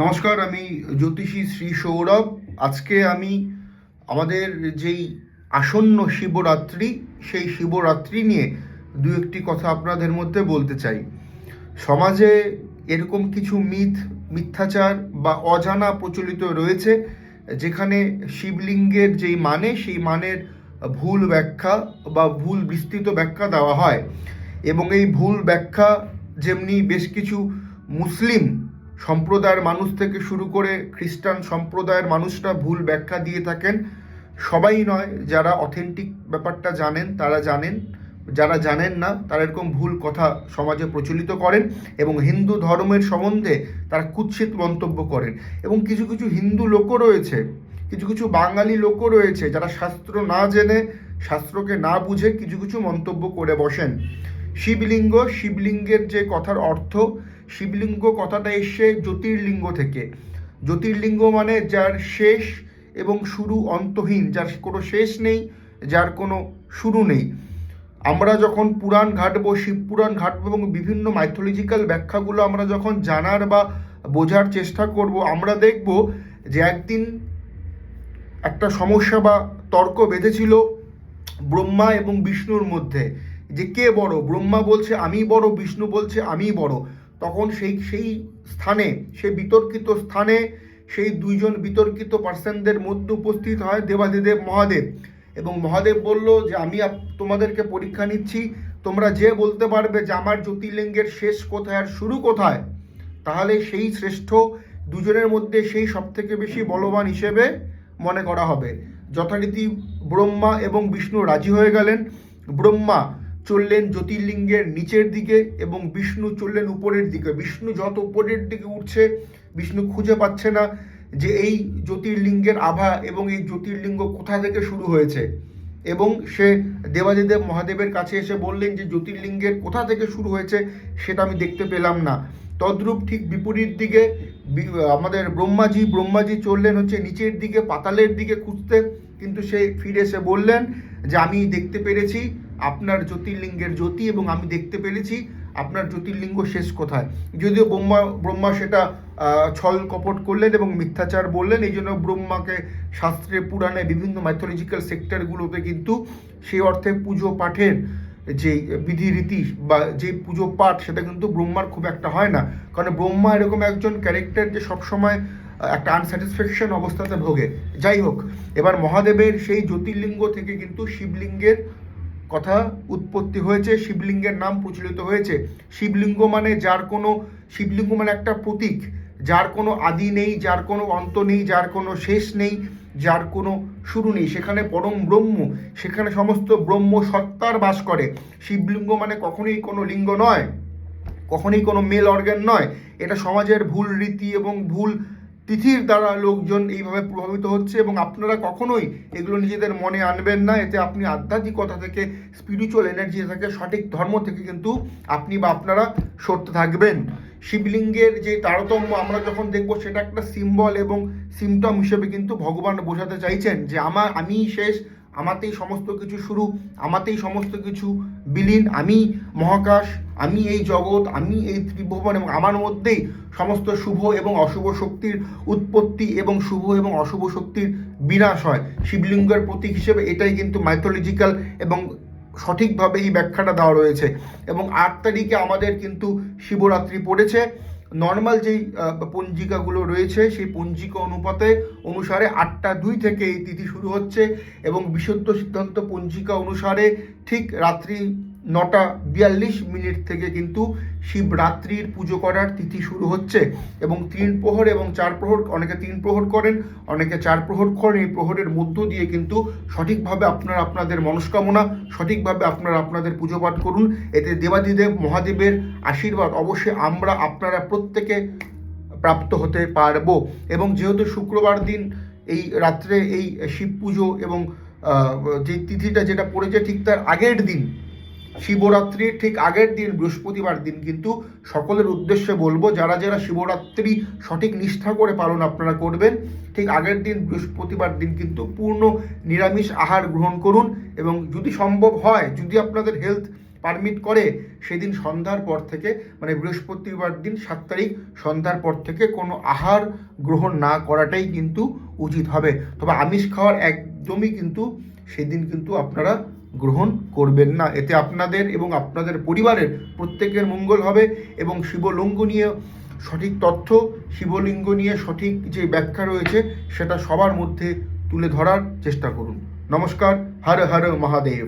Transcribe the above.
নমস্কার, আমি জ্যোতিষী শ্রী সৌরভ। আজকে আমি আমাদের যেই আসন্ন শিবরাত্রি, সেই শিবরাত্রি নিয়ে দু একটি কথা আপনাদের মধ্যে বলতে চাই। সমাজে এরকম কিছু মিথ্যাচার বা অজানা প্রচলিত রয়েছে, যেখানে শিবলিঙ্গের যেই সেই মানের ভুল ব্যাখ্যা বা ভুল বিস্তৃত ব্যাখ্যা দেওয়া হয়। এবং এই ভুল ব্যাখ্যা যেমনি বেশ কিছু মুসলিম সম্প্রদায়ের মানুষ থেকে শুরু করে খ্রিস্টান সম্প্রদায়ের মানুষরা ভুল ব্যাখ্যা দিয়ে থাকেন। সবাই নয়, যারা অথেন্টিক ব্যাপারটা জানেন তারা জানেন, যারা জানেন না তারা এরকম ভুল কথা সমাজে প্রচলিত করেন এবং হিন্দু ধর্মের সম্বন্ধে তারা কুৎসিত মন্তব্য করেন। এবং কিছু কিছু হিন্দু লোকও রয়েছে, কিছু কিছু বাঙালি লোকও রয়েছে যারা শাস্ত্র না জেনে, শাস্ত্রকে না বুঝে কিছু কিছু মন্তব্য করে বসেন। শিবলিঙ্গের যে কথার অর্থ, শিবলিঙ্গ কথাটা এসছে জ্যোতির্লিঙ্গ থেকে। জ্যোতির্লিঙ্গ মানে যার শেষ এবং শুরু অন্তহীন, যার কোনো শেষ নেই, যার কোনো শুরু নেই। আমরা যখন পুরাণ ঘাঁটবো, শিব পুরাণ ঘাঁটবো এবং বিভিন্ন মাইথোলজিক্যাল ব্যাখ্যাগুলো আমরা যখন জানার বা বোঝার চেষ্টা করব, আমরা দেখব যে একদিন একটা সমস্যা বা তর্ক বেঁধেছিল ব্রহ্মা এবং বিষ্ণুর মধ্যে, যে কে বড়। ব্রহ্মা বলছে আমি বড়, বিষ্ণু বলছে আমি বড়। তখন সেই স্থানে, সেই বিতর্কিত স্থানে সেই দুইজন বিতর্কিত পার্সনদের মধ্যে উপস্থিত হয় দেবাদিদেব মহাদেব। এবং মহাদেব বলল যে আমি তোমাদেরকে পরীক্ষা নিচ্ছি, তোমরা যে বলতে পারবে যে আমার জ্যোতির্লিঙ্গের শেষ কোথায় আর শুরু কোথায়, তাহলে সেই শ্রেষ্ঠ দুজনের মধ্যে সেই সবথেকে বেশি বলবান হিসেবে মনে করা হবে। যথারীতি ব্রহ্মা এবং বিষ্ণু রাজি হয়ে গেলেন। ব্রহ্মা চললেন জ্যোতির্লিঙ্গের নিচের দিকে এবং বিষ্ণু চললেন উপরের দিকে। বিষ্ণু যত উপরের দিকে উঠছে, বিষ্ণু খুঁজে পাচ্ছে না যে এই জ্যোতির্লিঙ্গের আভা এবং এই জ্যোতির্লিঙ্গ কোথা থেকে শুরু হয়েছে। এবং সে দেবাদিদেব মহাদেবের কাছে এসে বললেন যে জ্যোতির্লিঙ্গের কোথা থেকে শুরু হয়েছে সেটা আমি দেখতে পেলাম না। তদ্রূপ ঠিক বিপরীত দিকে আমাদের ব্রহ্মাজি চললেন হচ্ছে নিচের দিকে, পাতালের দিকে খুঁজতে। কিন্তু সে ফিরে এসে বললেন যে আমি দেখতে পেরেছি আপনার জ্যোতির্লিঙ্গের জ্যোতি এবং আমি দেখতে পেরেছি আপনার জ্যোতির্লিঙ্গ শেষ কোথায়। যদিও ব্রহ্মা সেটা ছল কপট করলেন এবং মিথ্যাচার বললেন। এই জন্য ব্রহ্মাকে শাস্ত্রে, পুরাণে, বিভিন্ন মাইথোলজিক্যাল সেক্টরগুলোতে কিন্তু সেই অর্থে পুজো পাঠের যে বিধিরীতি বা যে পুজো পাঠ, সেটা কিন্তু ব্রহ্মার খুব একটা হয় না। কারণ ব্রহ্মা এরকম একজন ক্যারেক্টার যে সবসময় একটা আনস্যাটিসফ্যাকশন অবস্থাতে ভোগে। যাই হোক, এবার মহাদেবের সেই জ্যোতির্লিঙ্গ থেকে কিন্তু শিবলিঙ্গের কথা উৎপত্তি হয়েছে, শিবলিঙ্গের নাম প্রচলিত হয়েছে। শিবলিঙ্গ মানে শিবলিঙ্গ মানে একটা প্রতীক, যার কোনো আদি নেই, যার কোনো অন্ত নেই, যার কোনো শেষ নেই, যার কোনো শুরু নেই। সেখানে পরম ব্রহ্ম, সেখানে সমস্ত ব্রহ্ম সত্তার বাস করে। শিবলিঙ্গ মানে কখনোই কোনো লিঙ্গ নয়, কখনোই কোনো মেল অর্গান নয়। এটা সমাজের ভুল রীতি এবং ভুল তিথির দ্বারা লোকজন এইভাবে প্রভাবিত হচ্ছে। এবং আপনারা কখনোই এগুলো নিজেদের মনে আনবেন না। এতে আপনি আধ্যাত্মিকতা থেকে, স্পিরিচুয়াল এনার্জি থেকে, সঠিক ধর্ম থেকে কিন্তু আপনি বা আপনারা সরতে থাকবেন। শিবলিঙ্গের যে তারতম্য আমরা যখন দেখব, সেটা একটা সিম্বল এবং সিমটম হিসেবে কিন্তু ভগবান বোঝাতে চাইছেন যে আমি শেষ, আমাতেই সমস্ত কিছু শুরু, আমাতেই সমস্ত কিছু বিলীন। আমি মহাকাশ, আমি এই জগৎ, আমি এই ত্রিভুবন এবং আমার মধ্যেই সমস্ত শুভ এবং অশুভ শক্তির উৎপত্তি এবং শুভ এবং অশুভ শক্তির বিনাশ হয়। শিবলিঙ্গের প্রতীক হিসেবে এটাই কিন্তু মাইথোলজিক্যাল এবং সঠিকভাবে এই ব্যাখ্যাটা দেওয়া রয়েছে। এবং 8 তারিখে আমাদের কিন্তু শিবরাত্রি পড়েছে। নর্মাল যেই পঞ্জিকাগুলো রয়েছে, সেই পঞ্জিকা অনুসারে 8টা 2 থেকে এই তিথি শুরু হচ্ছে এবং বিশুদ্ধ সিদ্ধান্ত পঞ্জিকা অনুসারে ঠিক রাত্রি 9টা 42 থেকে কিন্তু শিবরাত্রির পুজো করার তিথি শুরু হচ্ছে। এবং 3 প্রহর এবং 4 প্রহর, অনেকে 3 প্রহর করেন, অনেকে 4 প্রহর করেন। এই প্রহরের মধ্য দিয়ে কিন্তু সঠিকভাবে আপনারা আপনাদের মনস্কামনা, সঠিকভাবে আপনারা আপনাদের পুজো পাঠ করুন। এতে দেবাদিদেব মহাদেবের আশীর্বাদ অবশ্যই আপনারা প্রত্যেকে প্রাপ্ত হতে পারবো। এবং যেহেতু শুক্রবার দিন এই রাত্রে এই শিব পুজো এবং যে তিথিটা যেটা পড়েছে, ঠিক তার আগের দিন, শিবরাত্রির ঠিক আগের দিন বৃহস্পতিবার দিন কিন্তু সকলের উদ্দেশ্যে বলবো, যারা যারা শিবরাত্রি সঠিক নিষ্ঠা করে পালন আপনারা করবেন, ঠিক আগের দিন বৃহস্পতিবার দিন কিন্তু পূর্ণ নিরামিষ আহার গ্রহণ করুন। এবং যদি সম্ভব হয়, যদি আপনাদের হেলথ পারমিট করে সেদিন সন্ধ্যার পর থেকে, মানে বৃহস্পতিবার দিন 7 তারিখ সন্ধ্যার পর থেকে কোনো আহার গ্রহণ না করাটাই কিন্তু উচিত হবে। তবে আমিষ খাওয়ার একদমই কিন্তু সেদিন কিন্তু আপনারা গ্রহণ করবেন না। এতে আপনাদের এবং আপনাদের পরিবারের প্রত্যেকের মঙ্গল হবে। এবং শিবলিঙ্গ নিয়ে সঠিক তথ্য, শিবলিঙ্গ নিয়ে সঠিক যে ব্যাখ্যা রয়েছে সেটা সবার মধ্যে তুলে ধরার চেষ্টা করুন। নমস্কার। হর হর মহাদেব।